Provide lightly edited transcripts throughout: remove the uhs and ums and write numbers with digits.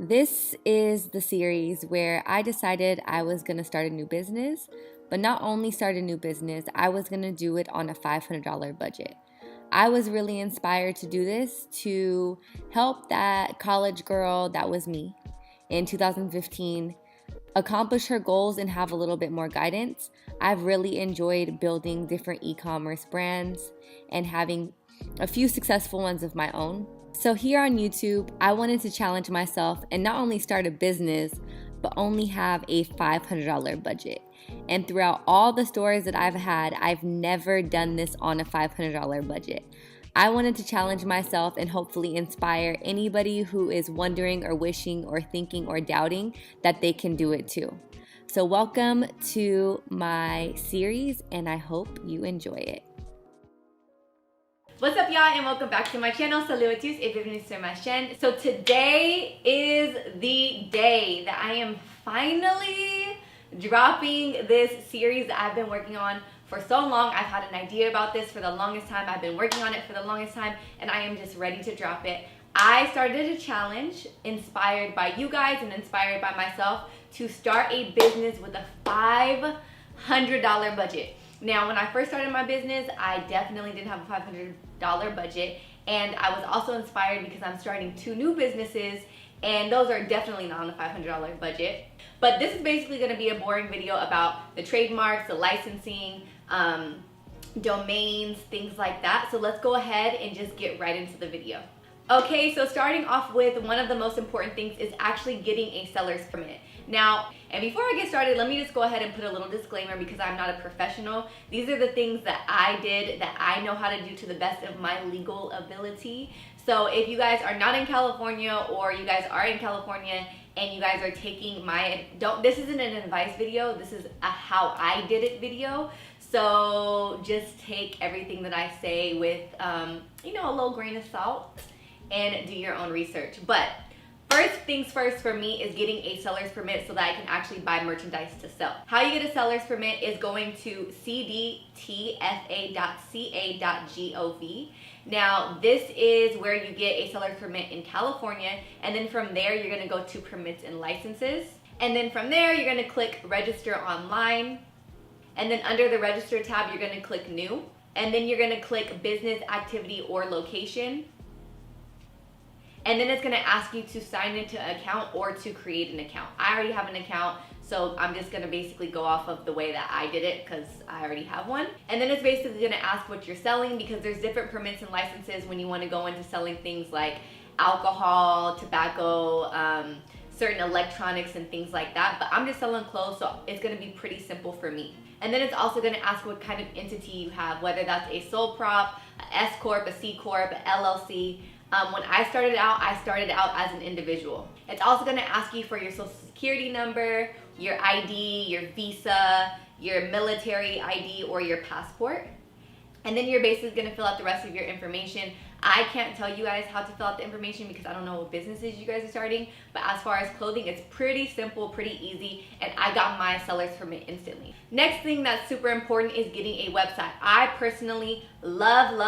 This is the series where I decided I was going to start a new business, but not only start a new business, I was going to do it on a $500 budget. I was really inspired to do this to help that college girl that was me in 2015 accomplish her goals and have a little bit more guidance. I've really enjoyed building different e-commerce brands and having a few successful ones of my own. So here on YouTube, I wanted to challenge myself and not only start a business, but only have a $500 budget. And throughout all the stores that I've had, I've never done this on a $500 budget. I wanted to challenge myself and hopefully inspire anybody who is wondering or wishing or thinking or doubting that they can do it too. So welcome to my series, and I hope you enjoy it. What's up, y'all, and welcome back to my channel. Salut à tous et bienvenue sur ma chaîne. So today is the day that I am finally dropping this series that I've been working on for so long. I've had an idea about this for the longest time. I've been working on it for the longest time, and I am just ready to drop it. I started a challenge inspired by you guys and inspired by myself to start a business with a $500 budget. Now, when I first started my business, I definitely didn't have a $500 budget, and I was also inspired because I'm starting 2 new businesses, and those are definitely not on a $500 budget. But this is basically going to be a boring video about the trademarks, the licensing, domains, things like that. So let's go ahead and just get right into the video. Okay, so starting off with one of the most important things is actually getting a seller's permit. Now, and before I get started, let me just go ahead and put a little disclaimer because I'm not a professional. These are the things that I did that I know how to do to the best of my legal ability. So if you guys are not in California, or you guys are in California and you guys are taking my, this isn't an advice video, this is a how I did it video. So just take everything that I say with, a little grain of salt and do your own research. But first things first for me is getting a seller's permit so that I can actually buy merchandise to sell. How you get a seller's permit is going to cdtfa.ca.gov. Now, this is where you get a seller's permit in California, and then from there you're gonna go to permits and licenses. And then from there you're gonna click register online. And then under the register tab, you're gonna click new. And then you're gonna click business activity or location. And then it's gonna ask you to sign into an account or to create an account. I already have an account, so I'm just gonna basically go off of the way that I did it because I already have one. And then it's basically gonna ask what you're selling, because there's different permits and licenses when you wanna go into selling things like alcohol, tobacco, certain electronics and things like that. But I'm just selling clothes, so it's gonna be pretty simple for me. And then it's also gonna ask what kind of entity you have, whether that's a sole prop, a S Corp, a C Corp, a LLC. When I started out as an individual. It's also gonna ask you for your social security number, your ID, your visa, your military ID, or your passport. And then you're basically gonna fill out the rest of your information. I can't tell you guys how to fill out the information because I don't know what businesses you guys are starting, but as far as clothing, it's pretty simple, pretty easy, and I got my seller's permit instantly. Next thing that's super important is getting a website. I personally love,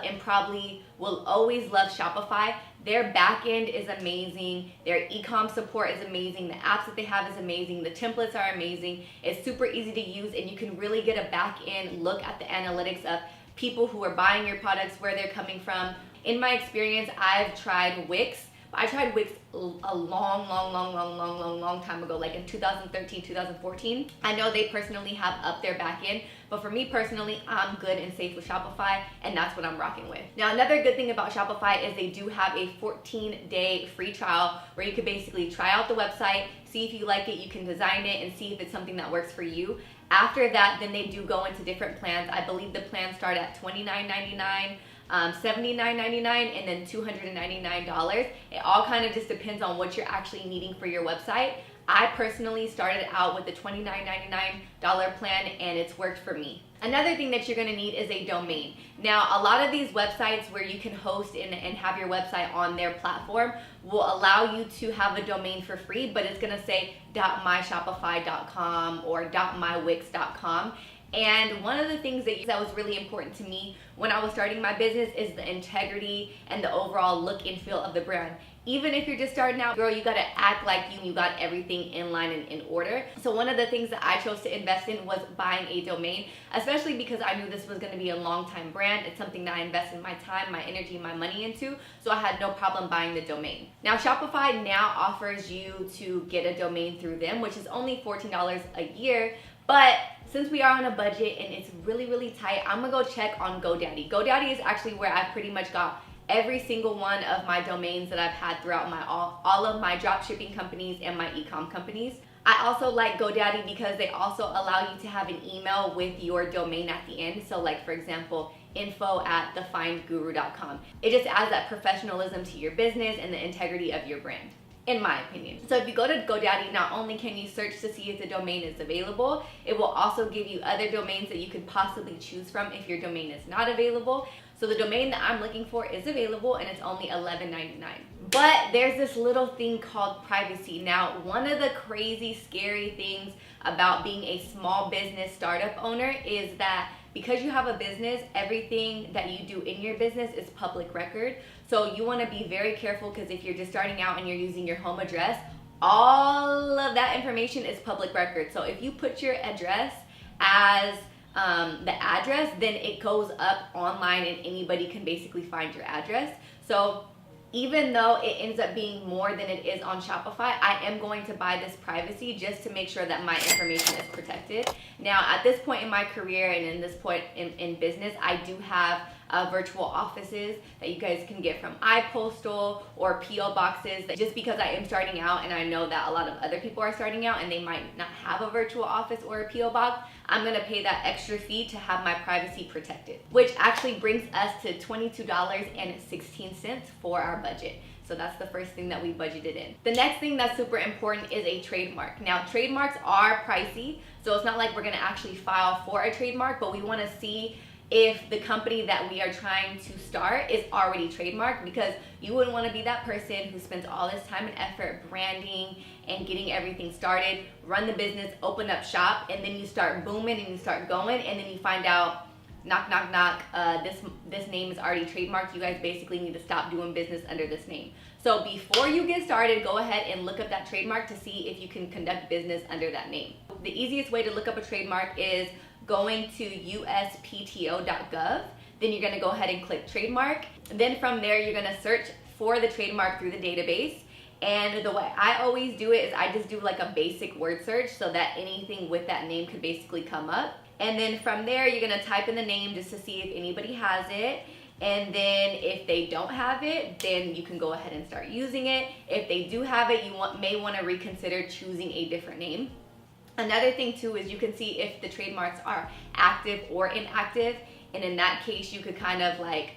and probably will always love Shopify. Their back end is amazing. Their e-com support is amazing. The apps that they have is amazing. The templates are amazing. It's super easy to use, and you can really get a back end look at the analytics of people who are buying your products, where they're coming from. In my experience, I've tried Wix. I tried Wix a long time ago, like in 2013, 2014. I know they personally have up their back end, but for me personally, I'm good and safe with Shopify, and that's what I'm rocking with. Now, another good thing about Shopify is they do have a 14-day free trial where you could basically try out the website, see if you like it, you can design it, and see if it's something that works for you. After that, then they do go into different plans. I believe the plans start at $29.99, $79.99, and then $299. It all kind of just depends on what you're actually needing for your website. I personally started out with the $29.99 plan, and it's worked for me. Another thing that you're gonna need is a domain. Now, a lot of these websites where you can host and have your website on their platform will allow you to have a domain for free, but it's gonna say .myshopify.com or .mywix.com. And one of the things that was really important to me when I was starting my business is the integrity and the overall look and feel of the brand. Even if you're just starting out, girl, you gotta act like you got everything in line and in order. So one of the things that I chose to invest in was buying a domain, especially because I knew this was gonna be a long time brand. It's something that I invested my time, my energy, my money into, so I had no problem buying the domain. Now Shopify now offers you to get a domain through them, which is only $14 a year, but since we are on a budget and it's really, really tight, I'm gonna go check on GoDaddy. GoDaddy is actually where I pretty much got every single one of my domains that I've had throughout my all of my drop shipping companies and my e-com companies. I also like GoDaddy because they also allow you to have an email with your domain at the end. So like, for example, info@thefindguru.com. It just adds that professionalism to your business and the integrity of your brand, in my opinion. So if you go to GoDaddy, not only can you search to see if the domain is available, it will also give you other domains that you could possibly choose from if your domain is not available. So the domain that I'm looking for is available and it's only $11.99. But there's this little thing called privacy. Now, one of the crazy, scary things about being a small business startup owner is that because you have a business, everything that you do in your business is public record. So you want to be very careful, because if you're just starting out and you're using your home address, all of that information is public record. So if you put your address as the address, then it goes up online and anybody can basically find your address. So even though it ends up being more than it is on Shopify, I am going to buy this privacy just to make sure that my information is protected. Now, at this point in my career and in this point in business, I do have virtual offices that you guys can get from iPostal or PO boxes. Just because I am starting out and I know that a lot of other people are starting out and they might not have a virtual office or a PO box, I'm gonna pay that extra fee to have my privacy protected, which actually brings us to $22.16 for our budget. So that's the first thing that we budgeted in. The next thing that's super important is a trademark. Now, trademarks are pricey, so it's not like we're gonna actually file for a trademark, but we wanna see if the company that we are trying to start is already trademarked, because you wouldn't want to be that person who spends all this time and effort branding and getting everything started, run the business, open up shop, and then you start booming and you start going, and then you find out, knock, knock, knock, this name is already trademarked. You guys basically need to stop doing business under this name. So before you get started, go ahead and look up that trademark to see if you can conduct business under that name. The easiest way to look up a trademark is going to uspto.gov. Then you're gonna go ahead and click trademark. Then from there, you're gonna search for the trademark through the database. And the way I always do it is I just do like a basic word search so that anything with that name could basically come up. And then from there, you're gonna type in the name just to see if anybody has it. And then if they don't have it, then you can go ahead and start using it. If they do have it, you may wanna reconsider choosing a different name. Another thing too is you can see if the trademarks are active or inactive, and in that case you could kind of like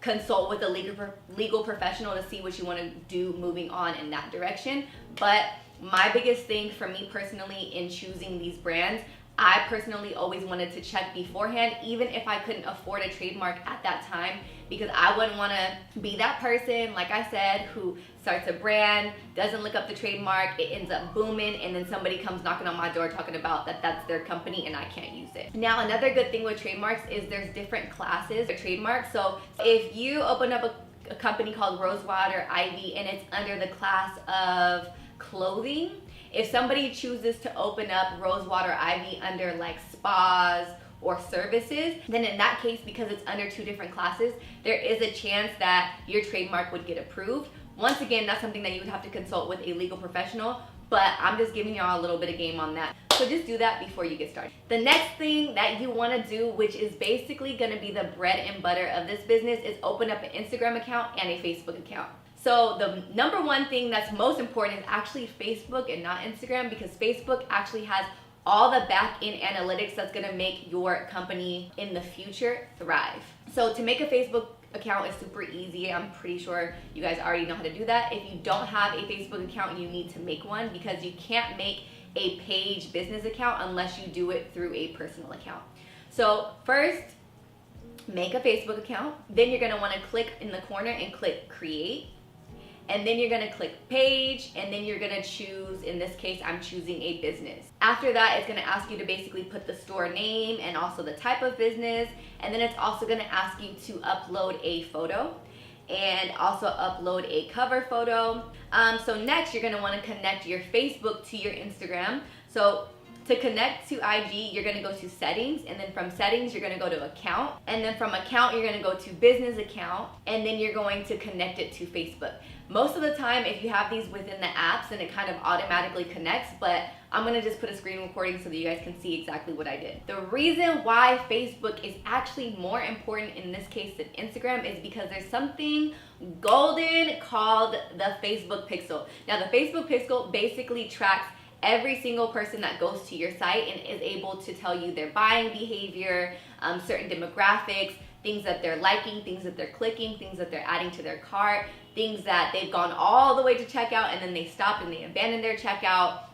consult with a legal professional to see what you want to do moving on in that direction. But my biggest thing for me personally in choosing these brands, I personally always wanted to check beforehand, even if I couldn't afford a trademark at that time, because I wouldn't want to be that person, like I said, who starts a brand, doesn't look up the trademark, it ends up booming, and then somebody comes knocking on my door talking about that that's their company and I can't use it. Now, another good thing with trademarks is there's different classes of trademarks. So if you open up a company called Rosewater Ivy and it's under the class of clothing, if somebody chooses to open up Rosewater Ivy under like spas or services, then in that case, because it's under two different classes, there is a chance that your trademark would get approved. Once again, that's something that you would have to consult with a legal professional, but I'm just giving y'all a little bit of game on that. So just do that before you get started. The next thing that you want to do, which is basically going to be the bread and butter of this business, is open up an Instagram account and a Facebook account. So the number one thing that's most important is actually Facebook and not Instagram, because Facebook actually has all the back-end analytics that's gonna make your company in the future thrive. So to make a Facebook account is super easy. I'm pretty sure you guys already know how to do that. If you don't have a Facebook account, you need to make one, because you can't make a page business account unless you do it through a personal account. So first, make a Facebook account. Then you're gonna wanna click in the corner and click create. And then you're gonna click page, and then you're gonna choose, in this case, I'm choosing a business. After that, it's gonna ask you to basically put the store name and also the type of business, and then it's also gonna ask you to upload a photo. and also upload a cover photo. So next, you're gonna wanna connect your Facebook to your Instagram. So to connect to IG, you're gonna go to settings, and then from settings, you're gonna go to account, and then from account, you're gonna go to business account, and then you're going to connect it to Facebook. Most of the time, if you have these within the apps, then it kind of automatically connects, but I'm gonna just put a screen recording so that you guys can see exactly what I did. The reason why Facebook is actually more important in this case than Instagram is because there's something golden called the Facebook Pixel. Now, the Facebook Pixel basically tracks every single person that goes to your site and is able to tell you their buying behavior, certain demographics, things that they're liking, things that they're clicking, things that they're adding to their cart, things that they've gone all the way to checkout and then they stopped and they abandoned their checkout,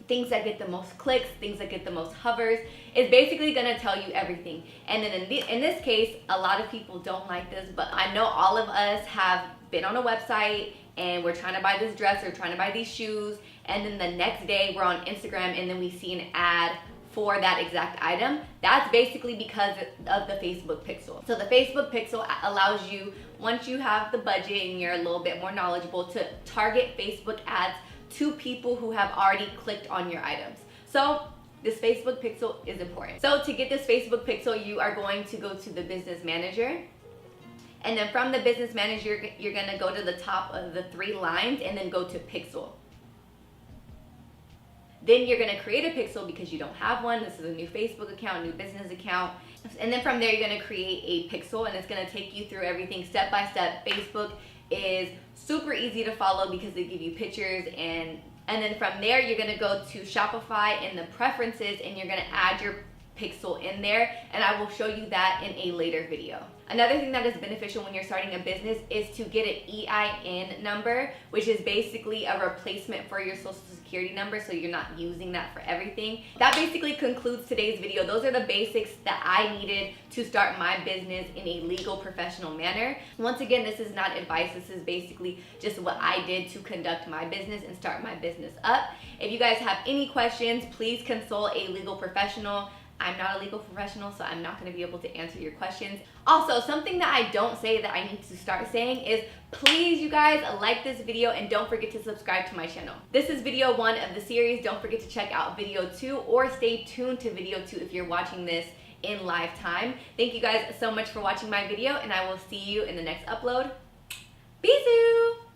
things that get the most clicks, things that get the most hovers. It's basically gonna tell you everything. And then in this case, a lot of people don't like this, but I know all of us have been on a website and we're trying to buy this dress or trying to buy these shoes, and then the next day we're on Instagram and then we see an ad for that exact item. That's basically because of the Facebook Pixel. So the Facebook Pixel allows you, once you have the budget and you're a little bit more knowledgeable, to target Facebook ads to people who have already clicked on your items. So this Facebook Pixel is important. So to get this Facebook Pixel, you are going to go to the Business Manager. And then from the Business Manager, you're gonna go to the top of the 3 lines and then go to Pixel. Then you're gonna create a pixel because you don't have one. This is a new Facebook account, new business account. And then from there, you're gonna create a pixel and it's gonna take you through everything step by step. Facebook is super easy to follow because they give you pictures, and then from there, you're gonna go to Shopify in the preferences and you're gonna add your pixel in there, and I will show you that in a later video. Another thing that is beneficial when you're starting a business is to get an EIN number, which is basically a replacement for your social security number, so you're not using that for everything. That basically concludes today's video. Those are the basics that I needed to start my business in a legal, professional manner. Once again, this is not advice. This is basically just what I did to conduct my business and start my business up. If you guys have any questions, please consult a legal professional. I'm not a legal professional, so I'm not gonna be able to answer your questions. Also, something that I don't say that I need to start saying is, please, you guys, like this video and don't forget to subscribe to my channel. This is video 1 of the series. Don't forget to check out video 2 or stay tuned to video 2 if you're watching this in live time. Thank you guys so much for watching my video, and I will see you in the next upload. Bisous!